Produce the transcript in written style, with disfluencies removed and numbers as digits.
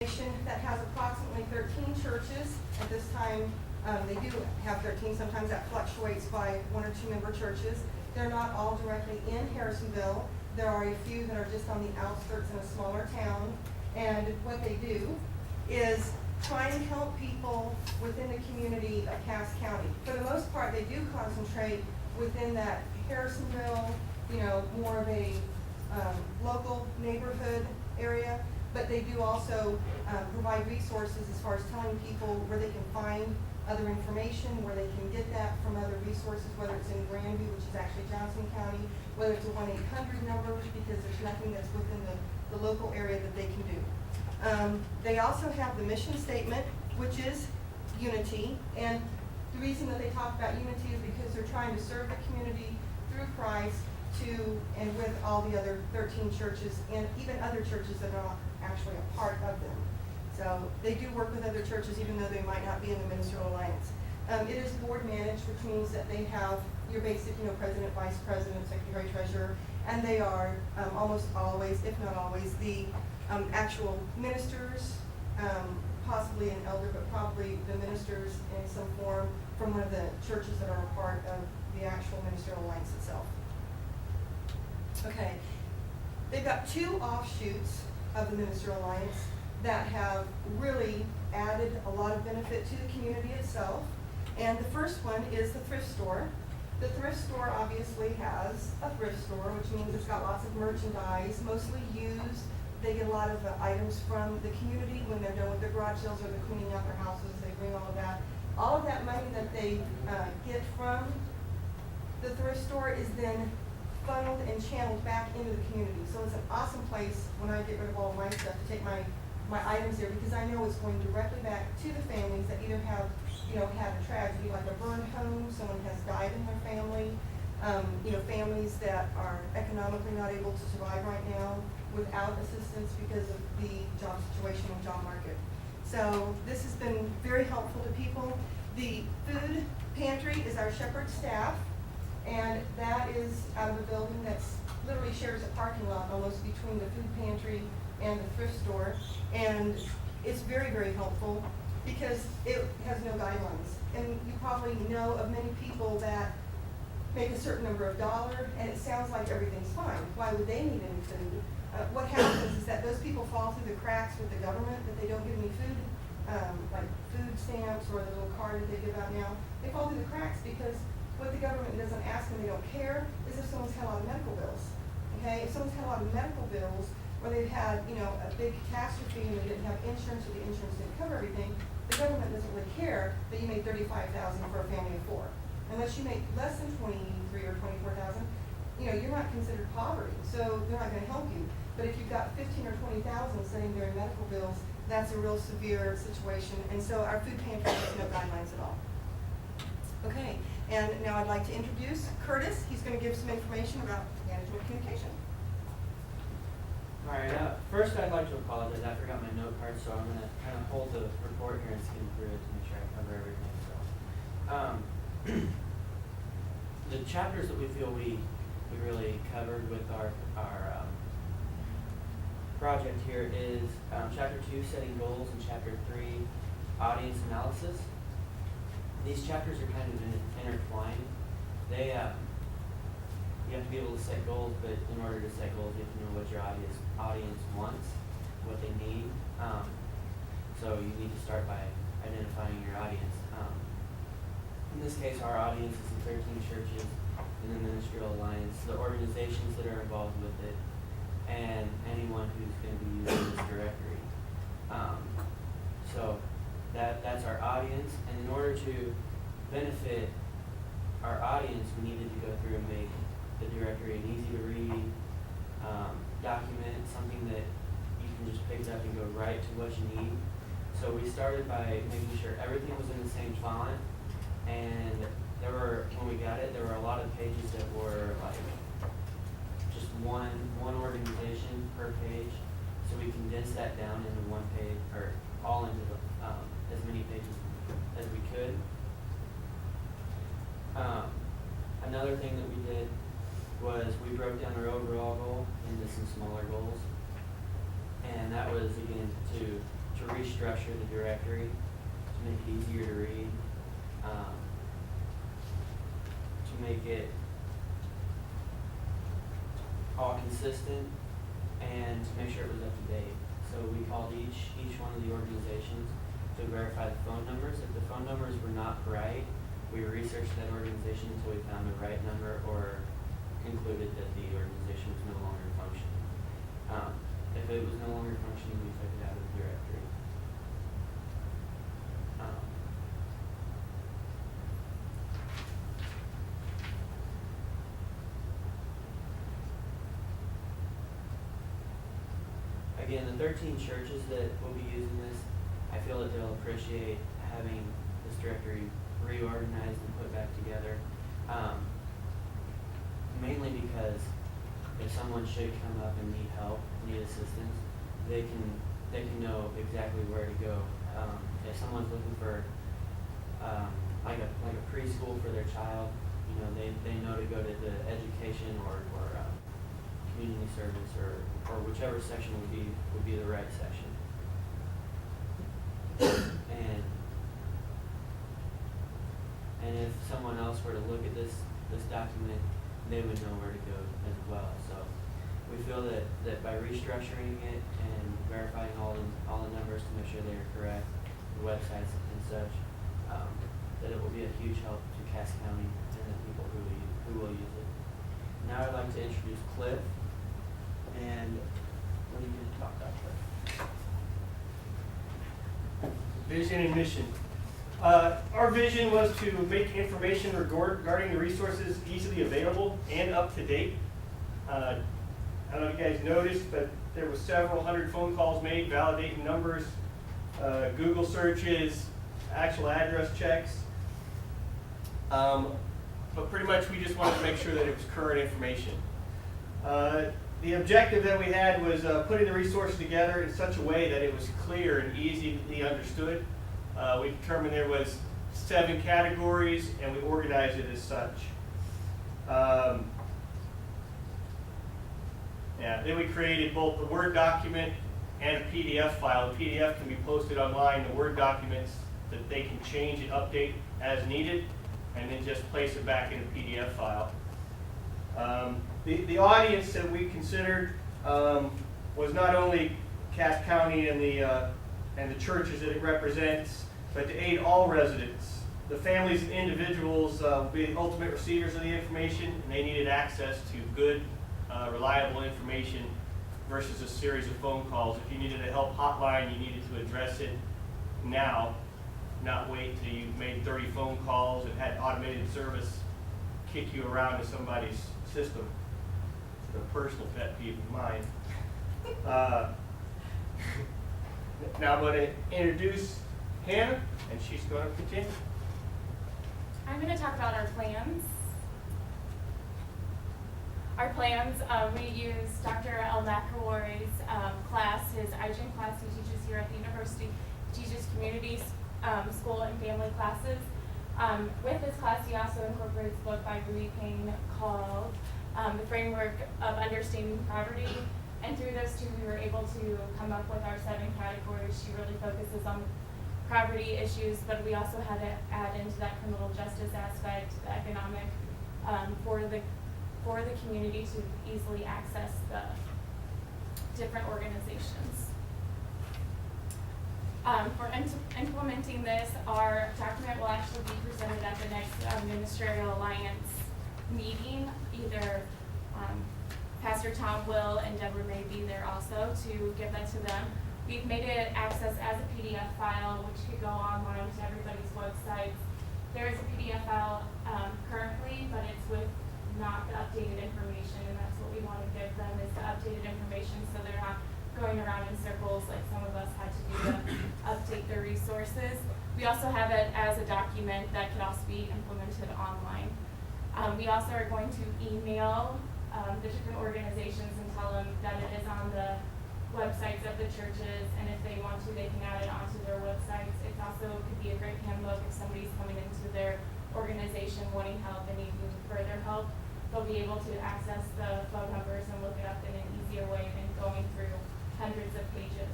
that has approximately 13 churches. At this time, they do have 13. Sometimes that fluctuates by 1 or 2 member churches. They're not all directly in Harrisonville. There are a few that are just on the outskirts in a smaller town. And what they do is try and help people within the community of Cass County. For the most part, they do concentrate within that Harrisonville, more of a local neighborhood area, but they do also provide resources as far as telling people where they can find other information, where they can get that from other resources, whether it's in Grandview, which is actually Johnson County, whether it's a 1-800 number, because there's nothing that's within the local area that they can do. They also have the mission statement, which is unity, and the reason that they talk about unity is because they're trying to serve the community through Christ and with all the other 13 churches and even other churches that are not actually a part of them. So they do work with other churches even though they might not be in the Ministerial Alliance. It is board managed, which means that they have your basic, president, vice president, secretary, treasurer, and they are almost always, if not always, the actual ministers, possibly an elder, but probably the ministers in some form from one of the churches that are a part of the actual Ministerial Alliance itself. Okay, they've got 2 offshoots of the Ministerial Alliance that have really added a lot of benefit to the community itself. And the first one is the thrift store. The thrift store obviously has a thrift store, which means it's got lots of merchandise, mostly used. They get a lot of items from the community when they're done with their garage sales or they're cleaning out their houses. They bring all of that. All of that money that they get from the thrift store is then funneled and channeled back into the community. So it's an awesome place when I get rid of all my stuff to take my items there, because I know it's going directly back to the families that either have, had a tragedy like a burned home, someone has died in their family, families that are economically not able to survive right now without assistance because of the job situation and job market. So this has been very helpful to people. The food pantry is our shepherd staff, and that is out of a building that's literally shares a parking lot almost between the food pantry and the thrift store. And it's very, very helpful because it has no guidelines. And you probably know of many people that make a certain number of dollars and it sounds like everything's fine. Why would they need any food? What happens is that those people fall through the cracks with the government, that they don't get any food, like food stamps or the little card that they give out now. They fall through the cracks because what the government doesn't ask and they don't care is if someone's had a lot of medical bills. Okay, if someone's had a lot of medical bills, or they've had, a big catastrophe and they didn't have insurance, or the insurance didn't cover everything, the government doesn't really care that you made $35,000 for a family of 4. Unless you make less than 23 or 24,000, you're not considered poverty, so they're not going to help you. But if you've got 15 or 20,000 sitting there in medical bills, that's a real severe situation. And so our food pantry has no guidelines at all. Okay, and now I'd like to introduce Curtis. He's going to give some information about management communication. All right, first I'd like to apologize. I forgot my note card, so I'm going to kind of hold the report here and skim through it to make sure I cover everything. So, the chapters that we feel we really covered with our project here is Chapter 2, Setting Goals, and Chapter 3, Audience Analysis. These chapters are kind of intertwined. They you have to be able to set goals, but in order to set goals, you have to know what your audience wants, what they need. So you need to start by identifying your audience. In this case, our audience is the 13 churches in the Ministerial Alliance, the organizations that are involved with it, and anyone who's going to be using this directory. So that's our audience, and in order to benefit our audience, we needed to go through and make the directory an easy to read document, something that you can just pick it up and go right to what you need. So we started by making sure everything was in the same font, and when we got it, there were a lot of pages that were like just one organization per page. So we condensed that down into one page, or all into as many pages as we could. Another thing that we did was we broke down our overall goal into some smaller goals, and that was again to restructure the directory to make it easier to read, to make it all consistent, and to make sure it was up to date. So we called each one of the organizations to verify the phone numbers. If the phone numbers were not right, we researched that organization until we found the right number or concluded that the organization was no longer functioning. If it was no longer functioning, we took it out of the directory. Again, the 13 churches that will be using this, I feel that they'll appreciate having this directory reorganized and put back together. Mainly because if someone should come up and need help, need assistance, they can know exactly where to go. If someone's looking for like a preschool for their child, you know, they know to go to the education or community service or whichever section would be the right section. And if someone else were to look at this document, they would know where to go as well. So we feel that by restructuring it and verifying all the numbers to make sure they are correct, the websites and such, that it will be a huge help to Cass County and the people who will use it. Now I'd like to introduce Cliff. And what are you going to talk about, Cliff? Vision and mission. Our vision was to make information regarding the resources easily available and up to date. I don't know if you guys noticed, but there were several hundred phone calls made validating numbers, Google searches, actual address checks. But pretty much we just wanted to make sure that it was current information. The objective that we had was putting the resources together in such a way that it was clear and easily understood. We determined there was 7 categories, and we organized it as such. Then we created both the Word document and a PDF file. The PDF can be posted online. The Word documents that they can change and update as needed, and then just place it back in a PDF file. The audience that we considered was not only Cass County and the churches that it represents, but to aid all residents. The families and individuals will be the ultimate receivers of the information, and they needed access to good, reliable information versus a series of phone calls. If you needed a help hotline, you needed to address it now, not wait till you made 30 phone calls and had automated service kick you around to somebody's system. It's a personal pet peeve of mine. Now I'm going to introduce Hannah, and she's going to continue. I'm going to talk about our plans. Our plans, we use Dr. El McElroy's class, his IGEN class he teaches here at the university. He teaches community, school, and family classes. With this class, he also incorporates a book by Ruby Payne called The Framework of Understanding Poverty. And through those two, we were able to come up with our 7 categories. She really focuses on poverty issues, but we also had to add into that criminal justice aspect, the economic, for the community to easily access the different organizations. For implementing this, our document will actually be presented at the next Ministerial Alliance meeting. Either Pastor Tom will and Deborah may be there also to give that to them. We've made it access as a PDF file, which could go online to everybody's websites. There is a PDF file currently, but it's with not the updated information, and that's what we want to give them, is the updated information, so they're not going around in circles like some of us had to do to update their resources. We also have it as a document that could also be implemented online. We also are going to email the different organizations and tell them that it is on the websites of the churches, and if they want to, they can add it onto their websites. It also could be a great handbook if somebody's coming into their organization wanting help and needing further help. They'll be able to access the phone numbers and look it up in an easier way than going through hundreds of pages.